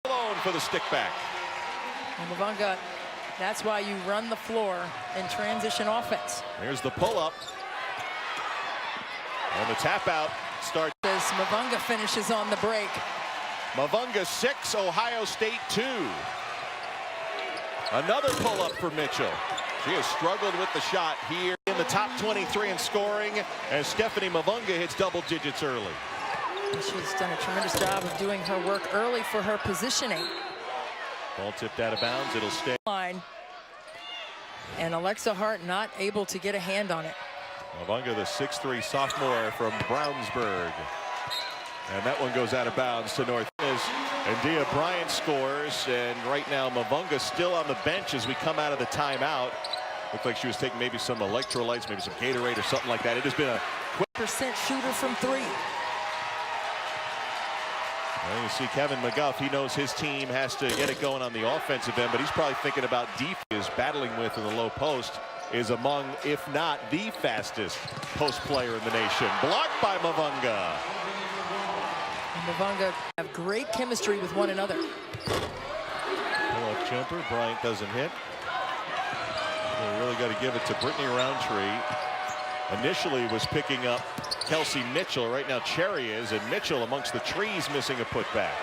Alone for the stick back. And Mavunga, that's why you run the floor in transition offense. Here's the pull-up. And the tap-out starts. As Mavunga finishes on the break. Mavunga 6, Ohio State 2. Another pull-up for Mitchell. She has struggled with the shot here in the top 23 in scoring, as Stephanie Mavunga hits double digits early. She's done a tremendous job of doing her work early for her positioning. Ball tipped out of bounds. It'll stay. And Alexa Hart not able to get a hand on it. Mavunga, the 6'3" sophomore from Brownsburg. And that one goes out of bounds to North. And Dia Bryant scores, and right now Mavunga still on the bench as we come out of the timeout. Looked like she was taking maybe some electrolytes, maybe some Gatorade or something like that. It has been a quick percent shooter from 3. Well, you see Kevin McGuff, he knows his team has to get it going on the offensive end, but he's probably thinking about defense. Is battling with in the low post, is among, if not the fastest post player in the nation. Blocked by Mavunga. And Mavunga have great chemistry with one another. Pull-up jumper, Bryant doesn't hit. We really got to give it to Brittany Roundtree. Initially was picking up Kelsey Mitchell. Right now Cherry is, and Mitchell amongst the trees missing a putback.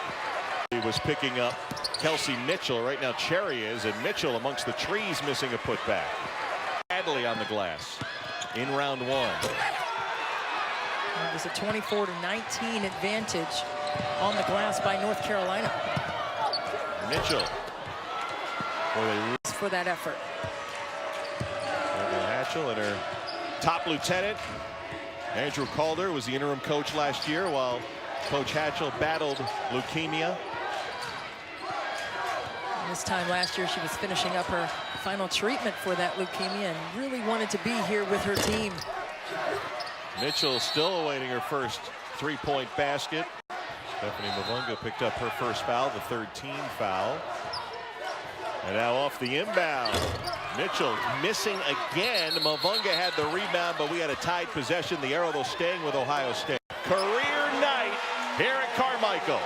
He was picking up Kelsey Mitchell. Right now Cherry is, and Mitchell amongst the trees missing a putback. Badly on the glass in round 1. It was a 24-19 advantage on the glass by North Carolina. Mitchell. For that effort. Hatchell and her top lieutenant, Andrew Calder, was the interim coach last year while Coach Hatchell battled leukemia. This time last year, she was finishing up her final treatment for that leukemia and really wanted to be here with her team. Mitchell still awaiting her first three-point basket. Stephanie Mavunga picked up her first foul, the third team foul. And now off the inbound. Mitchell missing again. Mavunga had the rebound, but we had a tied possession. The arrow though staying with Ohio State. Career night here at Carmichael.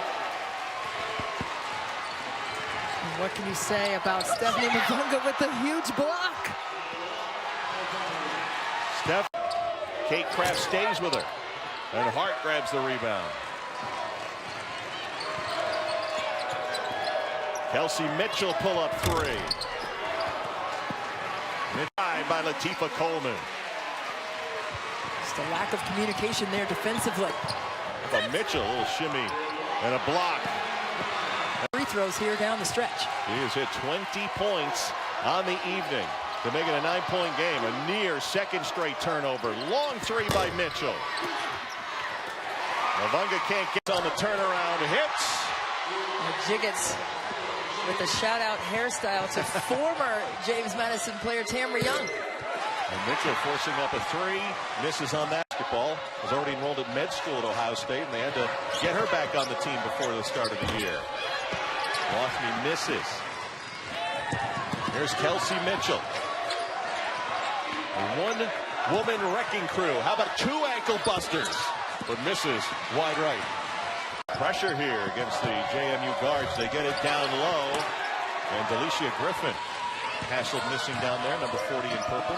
What can you say about Stephanie Mavunga with the huge block? Kate Kraft stays with her, and Hart grabs the rebound. Kelsey Mitchell pull up 3. By Latifah Coleman. Just a lack of communication there defensively. But Mitchell, a little shimmy and a block. Free throws here down the stretch. He has hit 20 points on the evening to make it a 9-point game. A near second straight turnover. Long 3 by Mitchell. Mavunga can't get on the turnaround. Hits. Jiggets with a shout-out hairstyle to former James Madison player Tamara Young. And Mitchell forcing up a 3. Misses on basketball. Was already enrolled at med school at Ohio State, and they had to get her back on the team before the start of the year. Wathney misses. Here's Kelsey Mitchell. One-woman wrecking crew. How about 2 ankle busters? But misses wide right. Pressure here against the JMU guards. They get it down low. And Delicia Griffin. Hassled missing down there, number 40 in purple.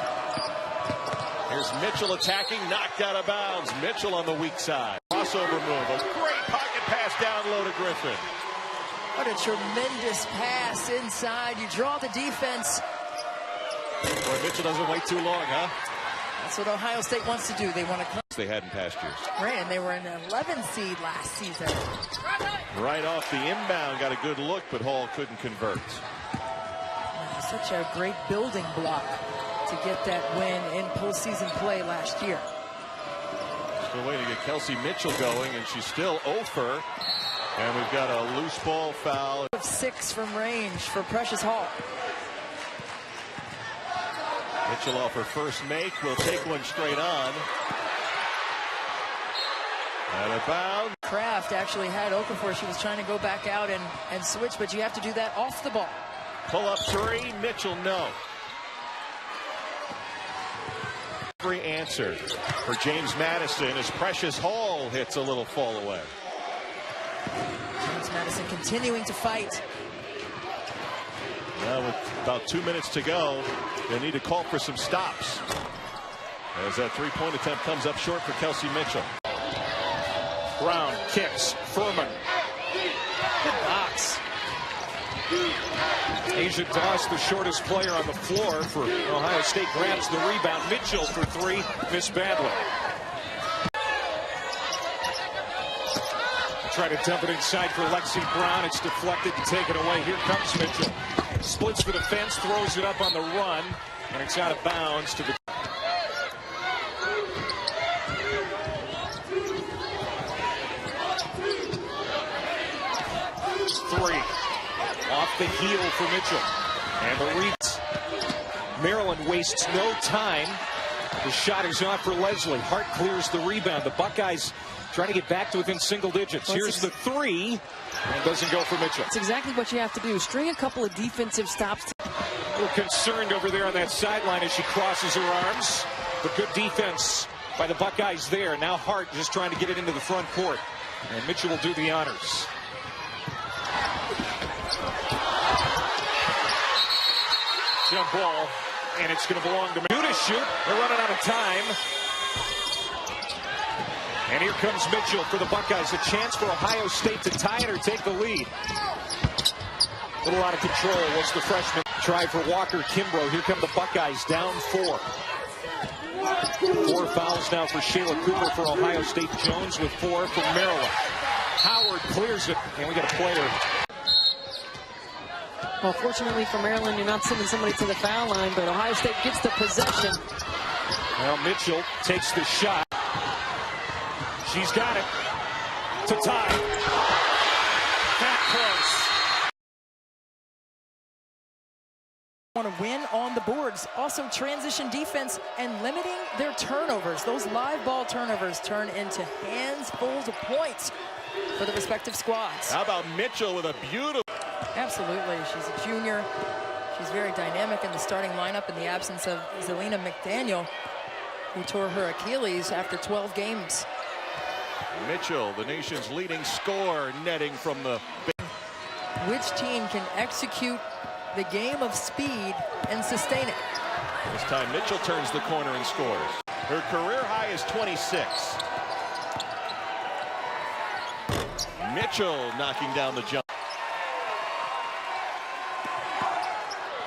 Here's Mitchell attacking, knocked out of bounds. Mitchell on the weak side. Crossover move. A great pocket pass down low to Griffin. What a tremendous pass inside. You draw the defense. Boy, Mitchell doesn't wait too long, huh? That's what Ohio State wants to do. They want to come. They had in past years. Right, and they were an 11 seed last season. Right off the inbound, got a good look, but Hall couldn't convert. Such a great building block to get that win in postseason play last year. Still waiting to get Kelsey Mitchell going, and she's still 0 for. And we've got a loose ball foul. 6 from range for Precious Hall. Mitchell off her first make. Will take one straight on. Out of bounds. Kraft actually had Okafor. She was trying to go back out and switch, but you have to do that off the ball. Pull up 3. Mitchell, no. Every answer for James Madison as Precious Hall hits a little fall away. James Madison Madison continuing to fight. Now with about 2 minutes to go, they need to call for some stops. As that three-point attempt comes up short for Kelsey Mitchell. Brown kicks. Furman. Good box. Asia Doss, the shortest player on the floor for Ohio State, grabs the rebound. Mitchell for three, missed badly. Try to dump it inside for Lexi Brown. It's deflected to take it away. Here comes Mitchell. Splits the defense, throws it up on the run, and it's out of bounds to the... Three. Off the heel for Mitchell. And the reads. Maryland wastes no time. The shot is off for Leslie. Hart clears the rebound. The Buckeyes trying to get back to within single digits. Here's the three. And doesn't go for Mitchell. It's exactly what you have to do. String a couple of defensive stops. A little concerned over there on that sideline as she crosses her arms. But good defense by the Buckeyes there. Now Hart just trying to get it into the front court. And Mitchell will do the honors. Jump ball, and it's going to belong to Mitchell to shoot. They're running out of time. And here comes Mitchell for the Buckeyes. A chance for Ohio State to tie it or take the lead. A little out of control was the freshman. Try for Walker Kimbrough. Here come the Buckeyes down 4. 4 fouls now for Shayla Cooper for Ohio State. Jones with 4 for Maryland. Howard clears it, and we got a player. Well, fortunately for Maryland, you're not sending somebody to the foul line, but Ohio State gets the possession. Well, Mitchell takes the shot. She's got it to tie. That close. Want to win on the boards. Also transition defense and limiting their turnovers. Those live ball turnovers turn into handfuls of points for the respective squads. How about Mitchell with a beautiful... Absolutely. She's a junior. She's very dynamic in the starting lineup in the absence of Zelina McDaniel, who tore her Achilles after 12 games. Mitchell, the nation's leading scorer, netting from the... Which team can execute the game of speed and sustain it? This time Mitchell turns the corner and scores. Her career high is 26. Mitchell knocking down the jump.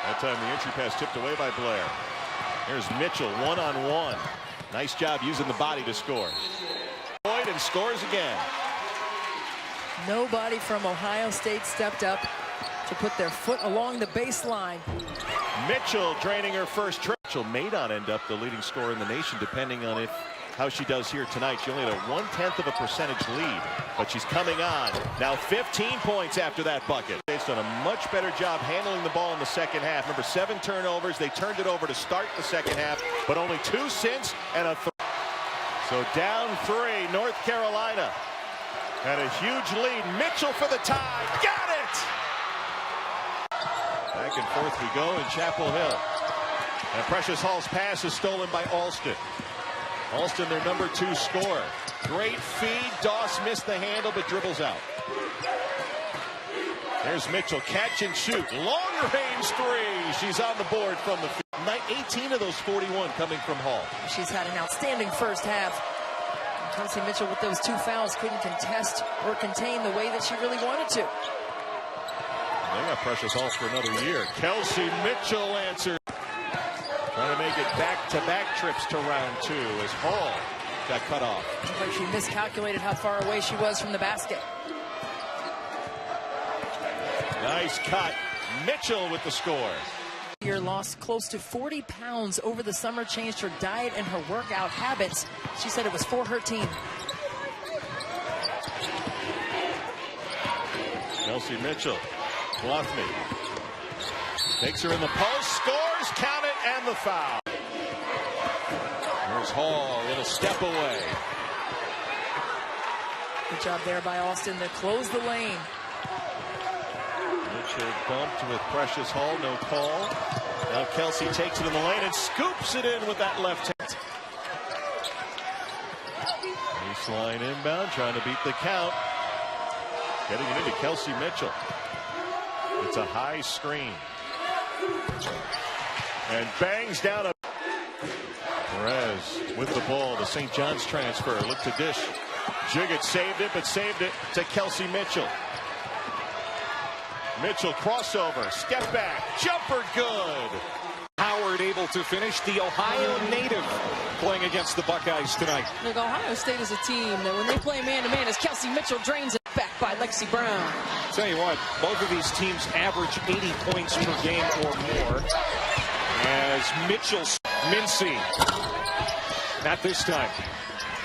That time the entry pass tipped away by Blair. Here's Mitchell one-on-one. Nice job using the body to score. And scores again. Nobody from Ohio State stepped up to put their foot along the baseline. Mitchell draining her first trip. Mitchell may not end up the leading scorer in the nation, depending on how she does here tonight. She only had a 0.1% lead, but she's coming on. Now 15 points after that bucket. They've done a much better job handling the ball in the second half. Remember, 7 turnovers. They turned it over to start the second half, but only 2 since and a 3. So down 3, North Carolina had a huge lead. Mitchell for the tie. Got it! Back and forth we go in Chapel Hill. And Precious Hall's pass is stolen by Alston. Alston, their number 2 scorer. Great feed. Doss missed the handle, but dribbles out. There's Mitchell. Catch and shoot. Long-range 3. She's on the board from the field. 18 of those 41 coming from Hall. She's had an outstanding first half. And Kelsey Mitchell with those 2 fouls couldn't contest or contain the way that she really wanted to. They got Precious Hall for another year. Kelsey Mitchell answered. Trying to make it back-to-back trips to round 2 as Hall got cut off. Looks like she miscalculated how far away she was from the basket. Nice cut. Mitchell with the score. Lost close to 40 pounds over the summer, changed her diet and her workout habits. She said it was for her team. Kelsey Mitchell. Bluffney takes her in the post, scores, count it, and the foul. Here's Hall, little step away. Good job there by Alston to close the lane. Mitchell bumped with Precious Hall, no call. Now Kelsey takes it in the lane and scoops it in with that left hand. Baseline inbound, trying to beat the count. Getting it into Kelsey Mitchell. It's a high screen. And bangs down a Perez with the ball. The St. John's transfer. Look to dish. Jiggett saved it, but saved it to Kelsey Mitchell. Mitchell crossover. Step back. Jumper good. Howard able to finish. The Ohio native playing against the Buckeyes tonight. Look, Ohio State is a team that when they play man-to-man, as Kelsey Mitchell drains it back by Lexi Brown. Tell you what, both of these teams average 80 points per game or more. As Mitchell, Mincy, not this time.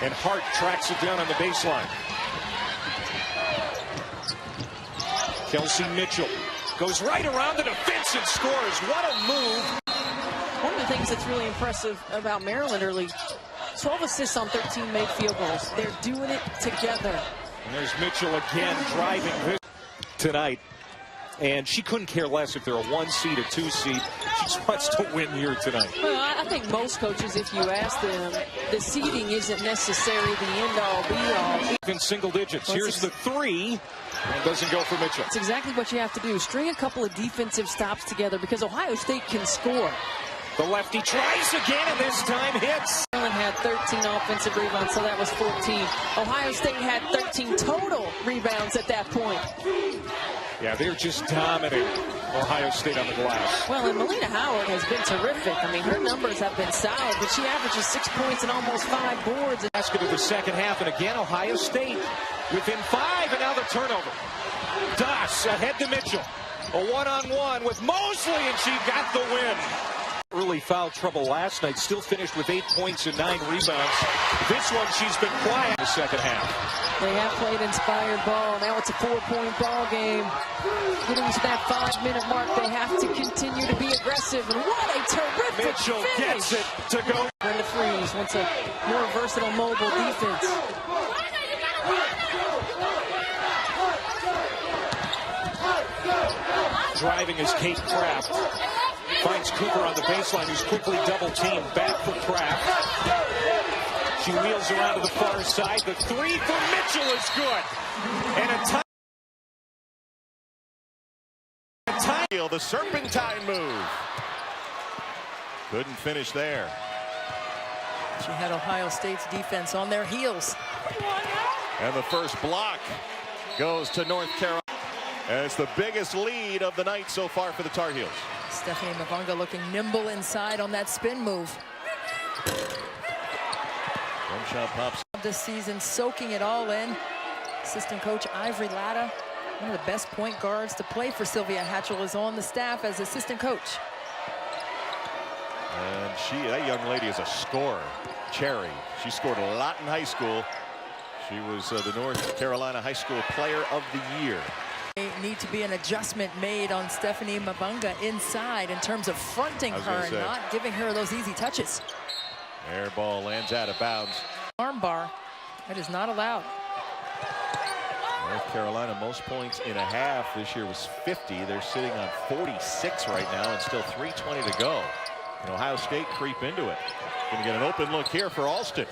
And Hart tracks it down on the baseline. Kelsey Mitchell goes right around the defense and scores. What a move. One of the things that's really impressive about Maryland early, 12 assists on 13 made field goals. They're doing it together. And there's Mitchell again driving this tonight. And she couldn't care less if they're a 1 seed, a 2 seed. She just wants to win here tonight. Well, I think most coaches, if you ask them, the seeding isn't necessarily the end-all, be-all. In single digits. Here's the 3. And doesn't go for Mitchell. That's exactly what you have to do. String a couple of defensive stops together because Ohio State can score. The lefty tries again, and this time hits. Maryland had 13 offensive rebounds, so that was 14. Ohio State had 13 total rebounds at that point. Yeah, they're just dominating Ohio State on the glass. Well, and Melina Howard has been terrific. I mean, her numbers have been solid, but she averages 6 points and almost 5 boards. Basket of the second half, and again, Ohio State within 5, and now the turnover. Das ahead to Mitchell. A one-on-one with Mosley, and she got the win. Early foul trouble last night, still finished with 8 points and 9 rebounds. This one, she's been quiet in the second half. They have played inspired ball. Now it's a 4-point ball game. Getting to that 5-minute mark, they have to continue to be aggressive. And what a terrific Mitchell finish. gets it to go. Brenda Freeze wants a more versatile mobile defense. Driving is Kate Kraft. Finds Cooper on the baseline, who's quickly double-teamed. Back for Kraft. She wheels around to the far side. The 3 for Mitchell is good. And a time. The serpentine move. Couldn't finish there. She had Ohio State's defense on their heels. And the first block goes to North Carolina. And it's the biggest lead of the night so far for the Tar Heels. Stephanie Mavunga looking nimble inside on that spin move. One shot pops. This season, soaking it all in. Assistant coach Ivory Latta, one of the best point guards to play for Sylvia Hatchell, is on the staff as assistant coach. And that young lady is a scorer. Cherry. She scored a lot in high school. She was the North Carolina High School Player of the Year. Need to be an adjustment made on Stephanie Mavunga inside in terms of fronting her, not giving her those easy touches. Air ball lands out of bounds. Arm bar, that is not allowed. North Carolina, most points in a half this year was 50. They're sitting on 46 right now and still 3:20 to go. And Ohio State creep into it. Going to get an open look here for Alston.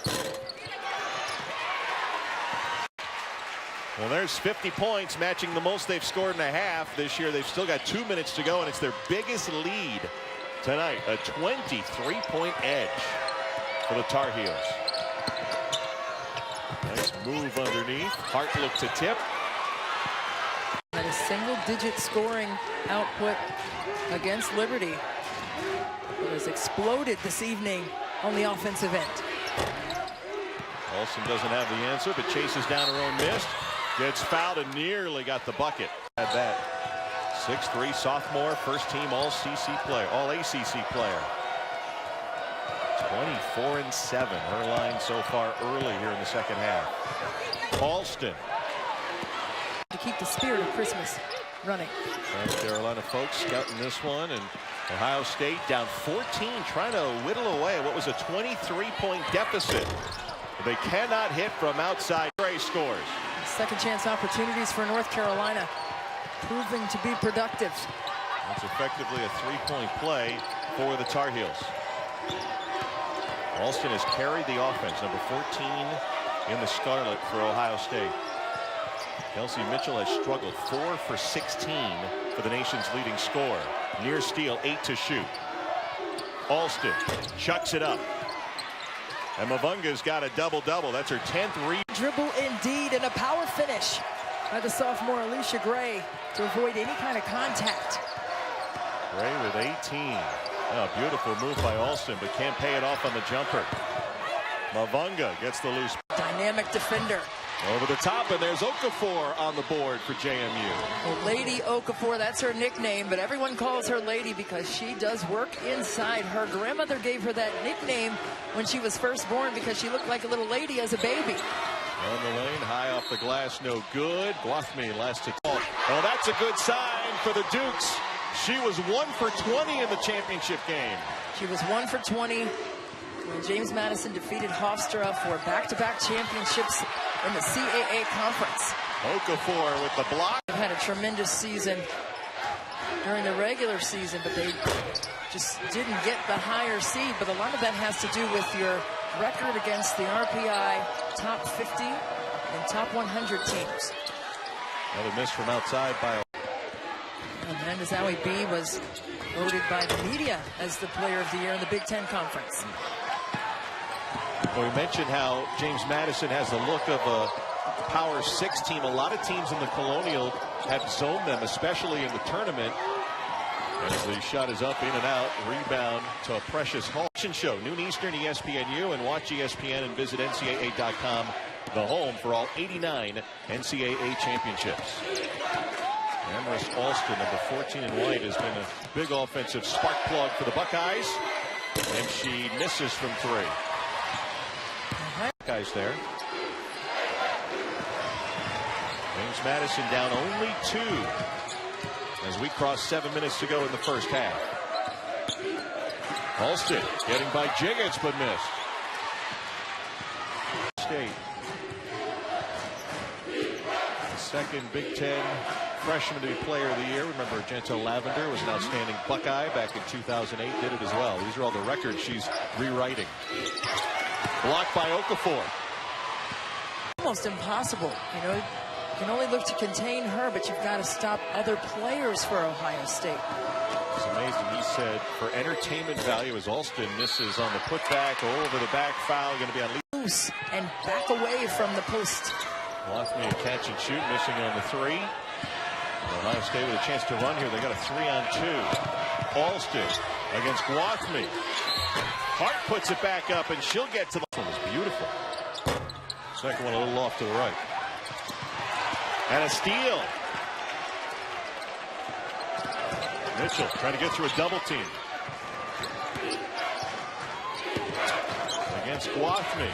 Well, there's 50 points, matching the most they've scored in a half this year. They've still got 2 minutes to go, and it's their biggest lead tonight. A 23-point edge for the Tar Heels. Nice move underneath. Hart look to tip. At a single-digit scoring output against Liberty. It has exploded this evening on the offensive end. Olsen doesn't have the answer, but chases down her own miss. Gets fouled and nearly got the bucket. Had that. 6'3" sophomore, first-team All-ACC player. 24-7. Her line so far early here in the second half. Alston. To keep the spirit of Christmas running. North Carolina folks scouting this one, and Ohio State down 14, trying to whittle away what was a 23-point deficit. They cannot hit from outside. Gray scores. Second chance opportunities for North Carolina, proving to be productive. That's effectively a 3-point play for the Tar Heels. Alston has carried the offense, number 14 in the Scarlet for Ohio State. Kelsey Mitchell has struggled 4 for 16 for the nation's leading scorer. Near steal, 8 to shoot. Alston chucks it up. And Mavunga's got a double-double. That's her 10th rebound. Dribble indeed, and a power finish by the sophomore Alicia Gray to avoid any kind of contact. Gray with 18. Oh, beautiful move by Alston, but can't pay it off on the jumper. Mavunga gets the loose. Dynamic defender. Over the top, and there's Okafor on the board for JMU. Well, Lady Okafor, that's her nickname, but everyone calls her Lady because she does work inside. Her grandmother gave her that nickname when she was first born because she looked like a little lady as a baby. On the lane, high off the glass, no good. Guathme last to talk. Oh, that's a good sign for the Dukes. She was 1 for 20 in the championship game. She was 1 for 20 when James Madison defeated Hofstra for back-to-back championships in the CAA conference. Okafor with the block. They've had a tremendous season during the regular season, but they just didn't get the higher seed. But a lot of that has to do with your record against the RPI top 50 and top 100 teams. Another miss from outside by. And Hernandez Zowie B was voted by the media as the player of the year in the Big Ten Conference. Well, we mentioned how James Madison has the look of a Power 6 team. A lot of teams in the Colonial have zoned them, especially in the tournament. As the shot is up, in and out, rebound to Precious Hall. Show, noon Eastern, ESPNU, and watch ESPN and visit NCAA.com, the home for all 89 NCAA championships. Amherst Alston, number 14 in white, has been a big offensive spark plug for the Buckeyes, and she misses from 3. Buckeyes there. James Madison down only 2 as we cross 7 minutes to go in the first half. Alston getting by Jiggets, but missed. State. The second Big Ten freshman to be player of the year. Remember, Gento Lavender was an outstanding Buckeye back in 2008. Did it as well. These are all the records she's rewriting. Blocked by Okafor. Almost impossible. You know, you can only look to contain her, but you've got to stop other players for Ohio State. It's amazing. He said for entertainment value as Alston misses on the putback, over the back foul, going to be on loose and back away from the post. Guathme a catch and shoot, missing on the 3. Ohio State with a chance to run here. They got a 3-on-2. Alston against Guathme. Hart puts it back up, and she'll get to the. This one was beautiful. Second one a little off to the right. And a steal. Mitchell trying to get through a double team. Against Guathme.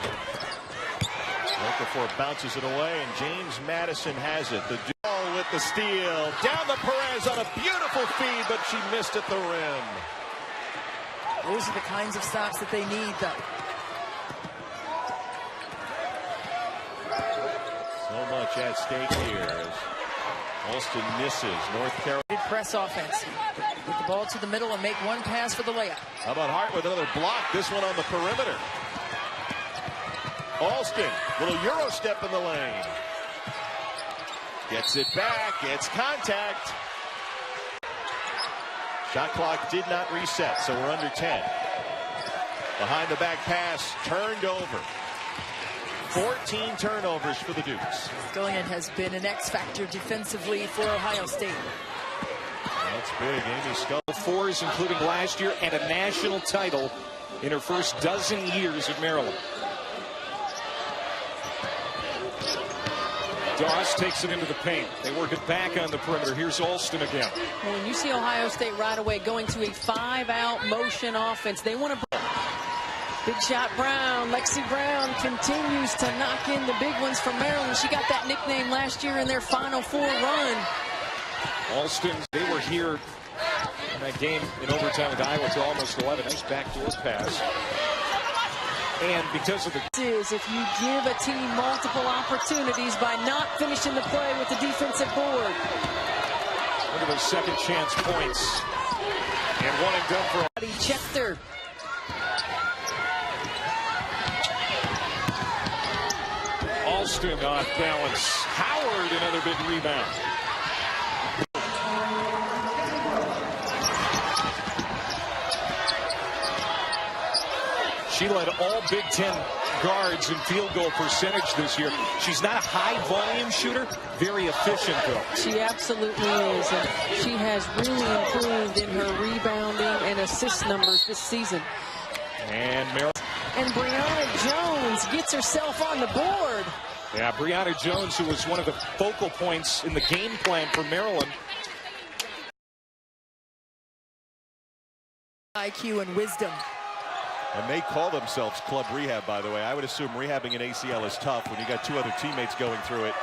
Okafor bounces it away, and James Madison has it. The duel with the steal. Down the Perez on a beautiful feed, but she missed at the rim. Those are the kinds of stops that they need, though. So much at stake here as Alston misses. North Carolina. Press offense. Get the ball to the middle and make one pass for the layup. How about Hart with another block? This one on the perimeter. Alston, little Euro step in the lane. Gets it back, gets contact. Shot clock did not reset, so we're under 10. Behind the back pass, turned over. 14 turnovers for the Dukes. Scullion has been an X-factor defensively for Ohio State. That's big. Amy Scullion. 4s, including last year, and a national title in her first dozen years at Maryland. Doss takes it into the paint. They work it back on the perimeter. Here's Alston again. Well, when you see Ohio State right away going to a 5-out motion offense, they want to. Big shot Brown. Lexi Brown continues to knock in the big ones from Maryland. She got that nickname last year in their Final Four run. Alston, they were here in that game in overtime with Iowa to almost 11. Nice backdoor pass. And because of the... If you give a team multiple opportunities by not finishing the play with the defensive board. Look at those second chance points. And one and done for... He checked her. Alston off balance. Howard, another big rebound. She led all Big Ten guards in field goal percentage this year. She's not a high volume shooter, very efficient though. She absolutely is, and she has really improved in her rebounding and assist numbers this season. And Maryland. And Brianna Jones gets herself on the board. Yeah, Brianna Jones, who was one of the focal points in the game plan for Maryland. IQ and wisdom. And they call themselves Club Rehab, by the way. I would assume rehabbing an ACL is tough when you got two other teammates going through it.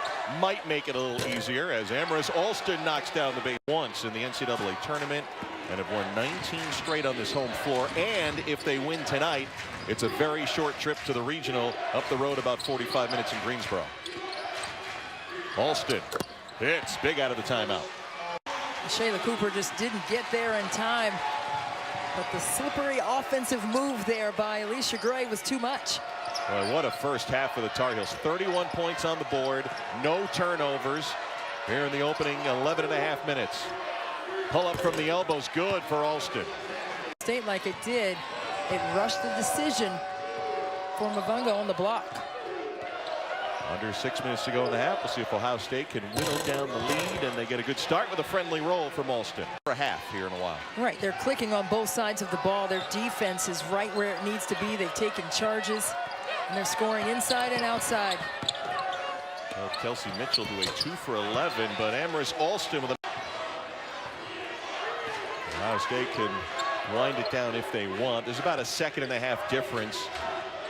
Might make it a little easier as Amaris Alston knocks down the base once in the NCAA tournament and have won 19 straight on this home floor. And if they win tonight, it's a very short trip to the regional up the road about 45 minutes in Greensboro. Alston hits big out of the timeout. Shayla Cooper just didn't get there in time. But the slippery offensive move there by Alicia Gray was too much. Boy, what a first half for the Tar Heels. 31 points on the board, no turnovers here in the opening 11.5 minutes. Pull up from the elbows, good for Alston. State like it did, it rushed the decision for Mavunga on the block. Under 6 minutes to go in the half. We'll see if Ohio State can whittle down the lead, and they get a good start with a friendly roll from Alston. For a half here in a while. Right, they're clicking on both sides of the ball. Their defense is right where it needs to be. They've taken charges, and they're scoring inside and outside. Well, Kelsey Mitchell do a 2 for 11, but Amaris Alston with a... Ohio State can wind it down if they want. There's about a 2.5 difference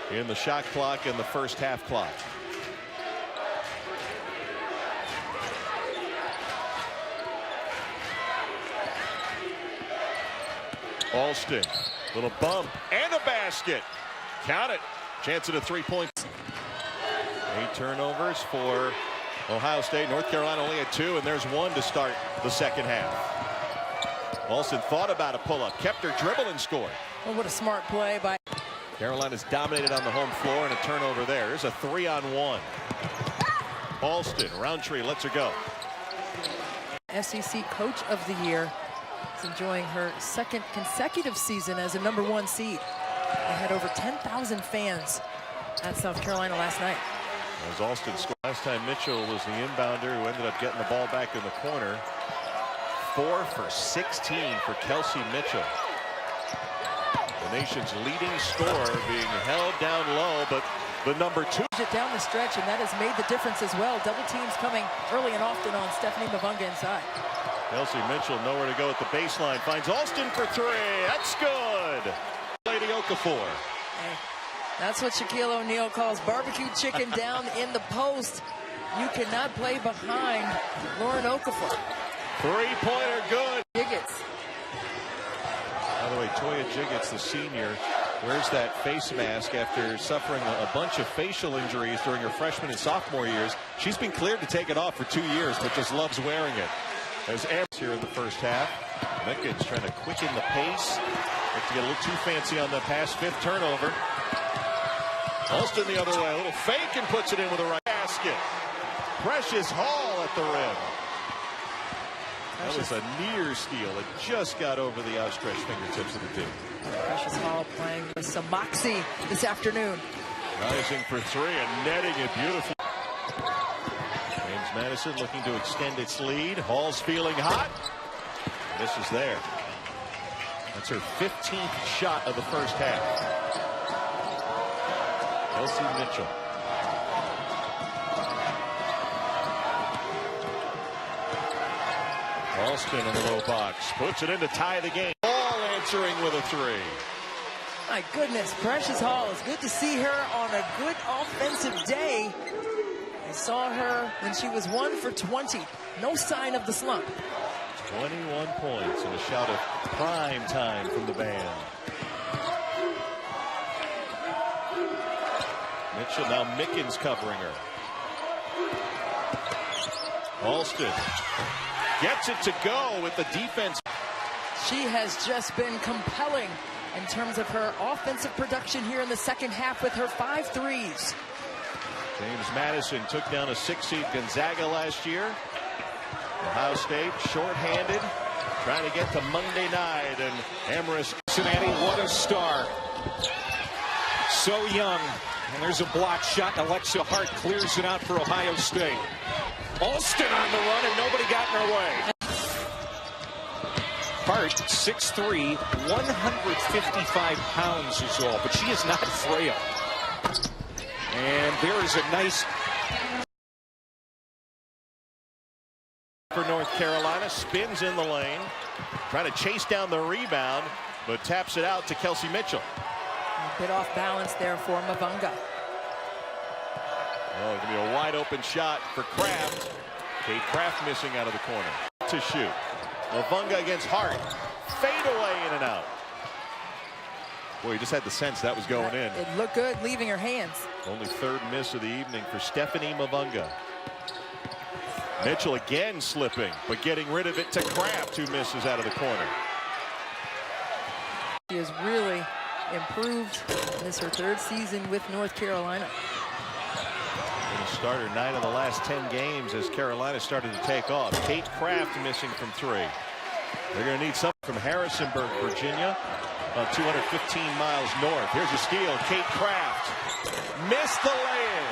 in the shot clock and the first half clock. Alston, little bump and a basket. Count it. Chance at a 3-point. 8 turnovers for Ohio State. North Carolina only had 2, and there's 1 to start the second half. Alston thought about a pull-up, kept her dribble and scored. Well, what a smart play by Carolina's dominated on the home floor, and a turnover there. There's a 3-on-1. Alston, Roundtree lets her go. SEC Coach of the Year. Is enjoying her 2nd consecutive season as a #1 seed. They had over 10,000 fans at South Carolina last night. As Alston scored last time, Mitchell was the inbounder who ended up getting the ball back in the corner. 4 for 16 for Kelsey Mitchell. The nation's leading scorer being held down low, but the #2 down the stretch, and that has made the difference as well. Double teams coming early and often on Stephanie Mavunga inside. Kelsey Mitchell nowhere to go at the baseline. Finds Alston for 3. That's good. Lady Okafor. Hey, that's what Shaquille O'Neal calls barbecue chicken down in the post. You cannot play behind Lauren Okafor. 3-pointer good. Jiggets. By the way, Toya Jiggets, the senior, wears that face mask after suffering a bunch of facial injuries during her freshman and sophomore years. She's been cleared to take it off for 2 years, but just loves wearing it. As Amherst here in the first half. Mickens trying to quicken the pace. Like to get a little too fancy on the pass. 5th turnover. Alston the other way. A little fake and puts it in with a right basket. Precious Hall at the rim. That was a near steal. It just got over the outstretched fingertips of the team. Precious Hall playing with some moxie this afternoon. Rising for 3 and netting it beautifully. James Madison looking to extend its lead. Hall's feeling hot. This is there. That's her 15th shot of the first half. Kelsey Mitchell. Alston in the low box. Puts it in to tie the game. Hall answering with a 3. My goodness, Precious Hall. It's good to see her on a good offensive day. I saw her when she was 1 for 20. No sign of the slump. 21 points and a shout of prime time from the band. Mitchell, now Mickens covering her. Alston gets it to go with the defense. She has just been compelling in terms of her offensive production here in the second half with her 5 threes. James Madison took down a 6-seed Gonzaga last year. Ohio State shorthanded, trying to get to Monday night, and Amherst. Cincinnati, what a star. So young. And there's a block shot. Alexa Hart clears it out for Ohio State. Alston on the run, and nobody got in her way. Hart, 6'3", 155 pounds is all, but she is not frail. And there is a nice... For North Carolina, spins in the lane, trying to chase down the rebound, but taps it out to Kelsey Mitchell. A bit off balance there for Mavunga. Oh, it's going to be a wide open shot for Kraft. Kate Kraft missing out of the corner to shoot. Mavunga against Hart. Fade away, in and out. Boy, you just had the sense that was going in. It looked good leaving her hands. Only third miss of the evening for Stephanie Mavunga. Mitchell again slipping, but getting rid of it to Kraft, who misses out of the corner. She has really improved. This is her third season with North Carolina. Starter 9 of the last 10 games as Carolina started to take off. Kate Kraft missing from 3. They're going to need something from Harrisonburg, Virginia, about 215 miles north. Here's a steal. Kate Kraft missed the lay-in.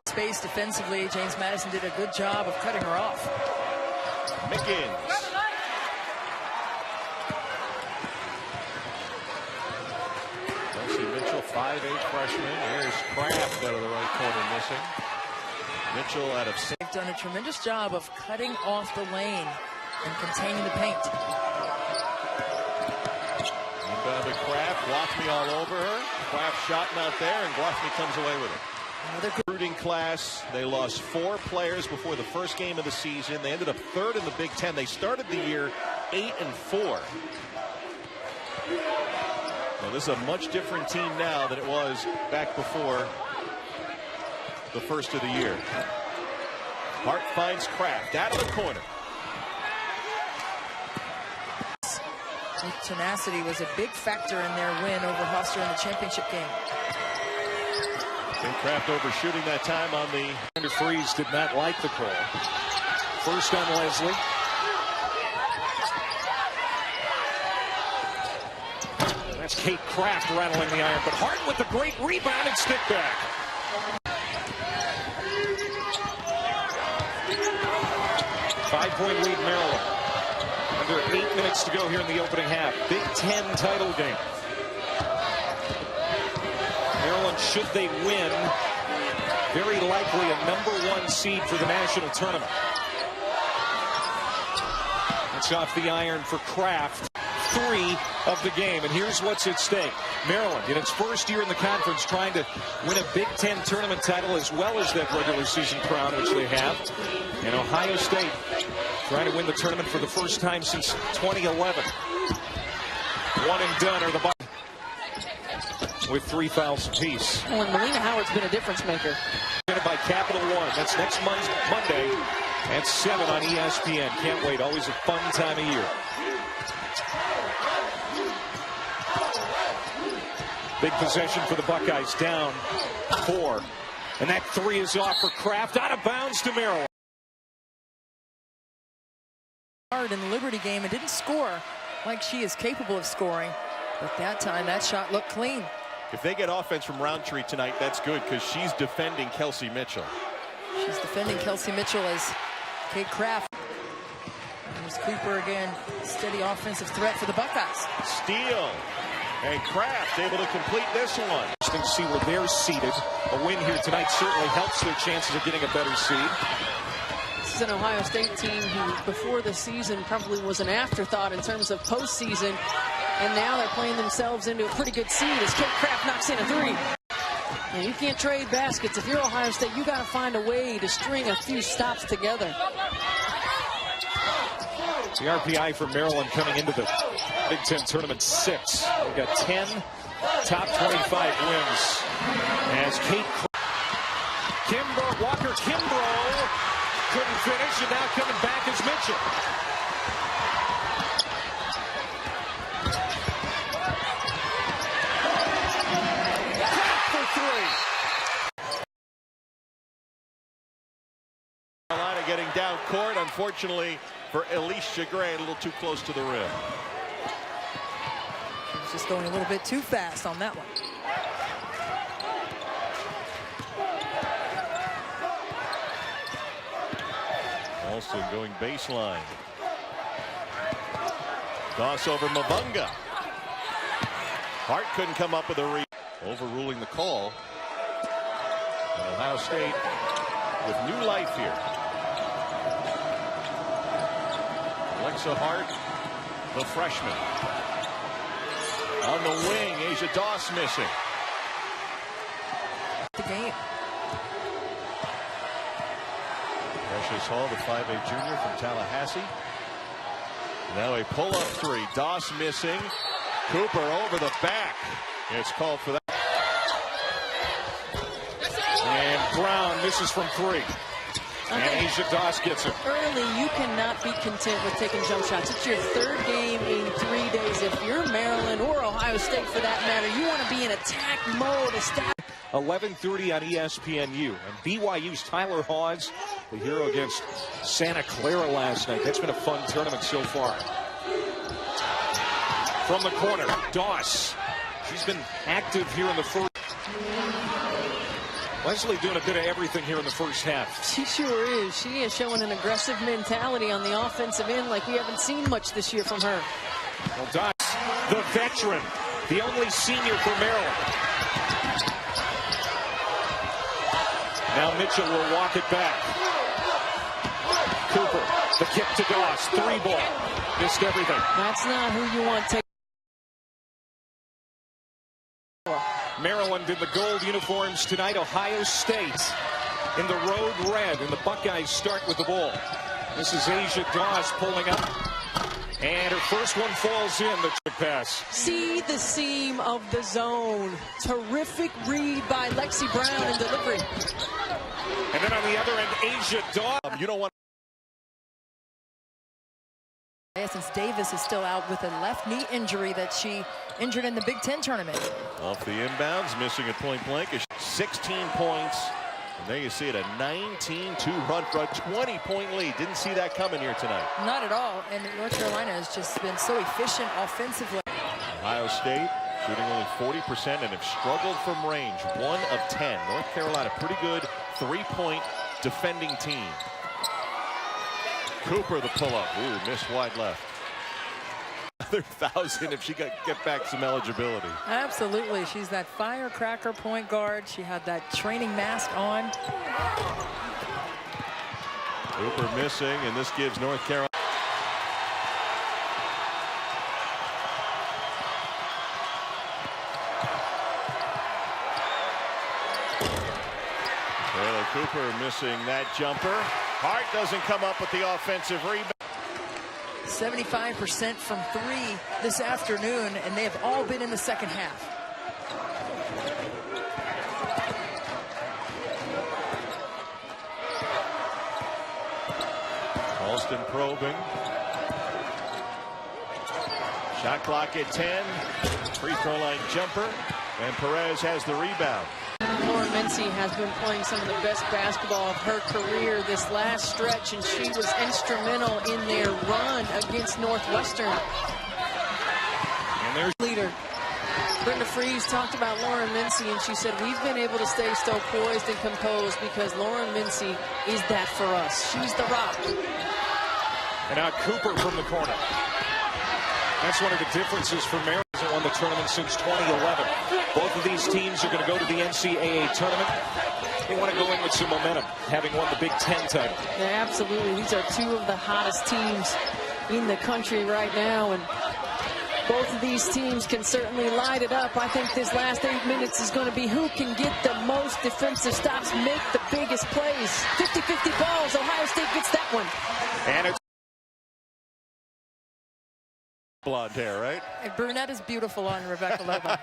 Space defensively, James Madison did a good job of cutting her off. Mickens. Kelsey Mitchell, 5'8" freshman. Here's Kraft out of the right corner missing. Mitchell out of 6. They've done a tremendous job of cutting off the lane and containing the paint. Inbound to Kraft. Guathmy all over her. Kraft shot out there, and Guathmy comes away with it. Another good Recruiting class. They lost 4 players before the first game of the season. They ended up 3rd in the Big Ten. They started the year 8-4. Well, this is a much different team now than it was back before the first of the year. Hart finds Kraft out of the corner. tenacity was a big factor in their win over Hofstra in the championship game. Kraft overshooting that time on the... Freeze did not like the call. First on Leslie. That's Kate Kraft rattling the iron, but Hart with the great rebound and stick back. Five-point lead, Maryland. Under 8 minutes to go here in the opening half. Big Ten title game. Maryland, should they win, very likely a #1 seed for the national tournament. It's off the iron for Kraft. 3 of the game, and here's what's at stake. Maryland, in its first year in the conference, trying to win a Big Ten tournament title as well as that regular season crown, which they have. And Ohio State trying to win the tournament for the first time since 2011. One and done are the Buckeyes with 3 fouls apiece. Well, and Melina Howard's been a difference maker. By Capital One. That's next Monday at 7 on ESPN. Can't wait. Always a fun time of year. Big possession for the Buckeyes, down 4. And that 3 is off for Kraft, out of bounds to Maryland. Hard in the Liberty game and didn't score like she is capable of scoring. But that time, that shot looked clean. If they get offense from Roundtree tonight, that's good because she's defending Kelsey Mitchell. She's defending Kelsey Mitchell as Kate Kraft. There's Cooper again, steady offensive threat for the Buckeyes. Steal. And Kraft able to complete this one. Interesting to see where they're seated. A win here tonight certainly helps their chances of getting a better seed. This is an Ohio State team who, before the season, probably was an afterthought in terms of postseason. And now they're playing themselves into a pretty good seed as Kate Kraft knocks in a 3. And you can't trade baskets. If you're Ohio State, you got to find a way to string a few stops together. The RPI for Maryland coming into the Big Ten tournament 6. We've got 10 top 25 wins. As Kate Walker Kimbrough couldn't finish, and now coming back is Mitchell. down court. Unfortunately for Alicia Gray, a little too close to the rim. She was just going a little bit too fast on that one. Alston going baseline. Doss over Mavunga. Hart couldn't come up with a read. Overruling the call. And Ohio State with new life here. Alexa Hart, the freshman. On the wing, Asia Doss missing. The game. Precious Hall, the 5'8" junior from Tallahassee. Now a pull-up three. Doss missing. Cooper over the back. It's called for that. And Brown misses from three. And Asia Doss gets it. Early, you cannot be content with taking jump shots. It's your third game in 3 days. If you're Maryland or Ohio State for that matter, you want to be in attack mode. 11:30 on ESPNU. And BYU's Tyler Hawes, the hero against Santa Clara last night. That's been a fun tournament so far. From the corner, Doss. She's been active here in the first. Leslie doing a bit of everything here in the first half. She sure is. She is showing an aggressive mentality on the offensive end like we haven't seen much this year from her. Well, Doss, the veteran, the only senior for Maryland. Now Mitchell will walk it back. Cooper, the kick to Doss, three ball. Missed everything. That's not who you want to take. Maryland in the gold uniforms tonight. Ohio State in the road red, and the Buckeyes start with the ball. This is Asia Doss pulling up, and her first one falls in. The pass. See the seam of the zone. Terrific read by Lexi Brown in delivery. And then on the other end, Asia Doss. You don't want. Since Davis is still out with a left knee injury that she injured in the Big Ten tournament. Off the inbounds, missing at point blank. 16 points. And there you see it, a 19-2 run for a 20-point lead. Didn't see that coming here tonight. Not at all. And North Carolina has just been so efficient offensively. Ohio State shooting only 40% and have struggled from range. 1 of 10. North Carolina, pretty good three-point defending team. Cooper the pull-up. Ooh, missed wide left. Another 1,000 if she could get back some eligibility. Absolutely. She's that firecracker point guard. She had that training mask on. Cooper missing, and this gives North Carolina. Taylor Cooper missing that jumper. Hart doesn't come up with the offensive rebound. 75% from three this afternoon, and they have all been in the second half. Alston probing. Shot clock at 10. Free throw line jumper, and Perez has the rebound. Lauren Mincy has been playing some of the best basketball of her career this last stretch, and she was instrumental in their run against Northwestern. And there's Leader Brenda Freeze talked about Lauren Mincy, and she said, we've been able to stay so poised and composed because Lauren Mincy is that for us. She's the rock. And now Cooper from the corner. That's one of the differences for Maryland. Hasn't won the tournament since 2011. Both of these teams are going to go to the NCAA tournament. They want to go in with some momentum, having won the Big Ten title. Yeah, absolutely. These are two of the hottest teams in the country right now, and both of these teams can certainly light it up. I think this last 8 minutes is going to be who can get the most defensive stops, make the biggest plays. 50-50 balls. Ohio State gets that one. And it's Blonde hair, right? And brunette is beautiful on Rebecca Lobo.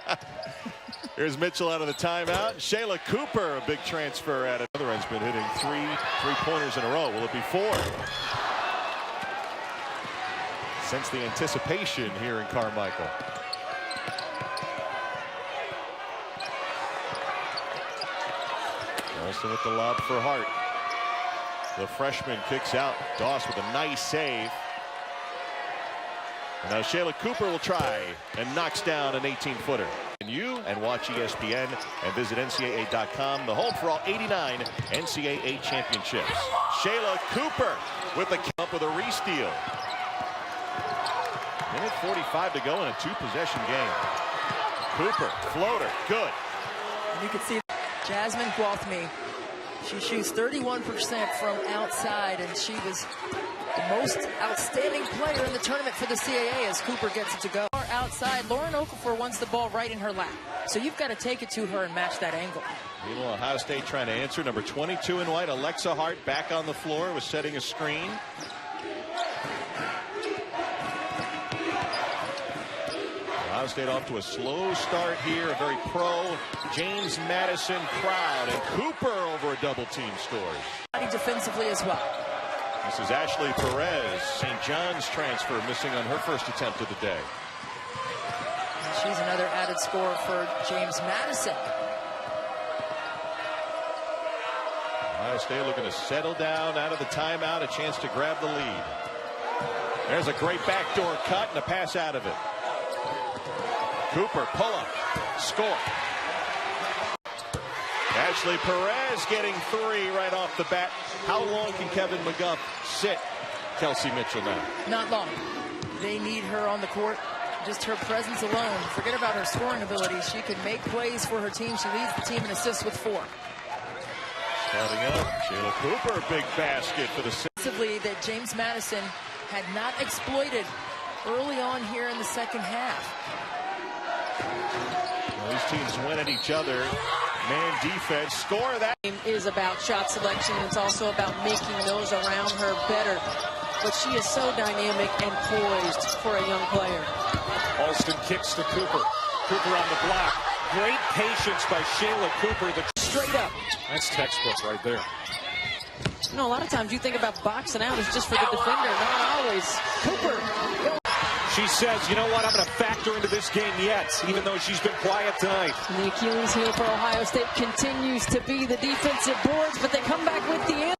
Here's Mitchell out of the timeout. Shayla Cooper, a big transfer at another end's been hitting three-pointers in a row. Will it be 4? Sense the anticipation here in Carmichael. Olsen with the lob for Hart. The freshman kicks out. Doss with a nice save. And now Shayla Cooper will try and knocks down an 18-footer. And watch ESPN and visit NCAA.com, the home for all 89 NCAA championships. Shayla Cooper with the up with a re-steal. Minute 45 to go in a two-possession game. Cooper, floater, good. And you can see Jasmine Gwathmey. She shoots 31% from outside, and she was the most outstanding player in the tournament for the CAA as Cooper gets it to go. Outside, Lauren Okafor wants the ball right in her lap. So you've got to take it to her and match that angle. Meanwhile, Ohio State trying to answer. Number 22 in white, Alexa Hart, back on the floor, was setting a screen. Ohio State off to a slow start here. A very pro James Madison crowd, and Cooper over a double team scores. Defensively as well. This is Ashley Perez, St. John's transfer, missing on her first attempt of the day. She's another added scorer for James Madison. Ohio State looking to settle down out of the timeout, a chance to grab the lead. There's a great backdoor cut and a pass out of it. Cooper, pull up, score. Ashley Perez getting three right off the bat. How long can Kevin McGuff sit Kelsey Mitchell now? Not long. They need her on the court. Just her presence alone. Forget about her scoring ability. She can make plays for her team. She leads the team in assists with 4. Starting up, Shayla Cooper, big basket for the... Defensively that James Madison had not exploited early on here in the second half. Well, these teams win at each other. Man defense, score that. Is about shot selection. It's also about making those around her better. But she is so dynamic and poised for a young player. Alston kicks to Cooper. Cooper on the block. Great patience by Shayla Cooper. Straight up. That's textbook right there. You know, a lot of times you think about boxing out as just for the defender. Not always. Cooper. She says, you know what, I'm going to factor into this game yet, even though she's been quiet tonight. The Achilles heel for Ohio State continues to be the defensive boards, but they come back with the answer.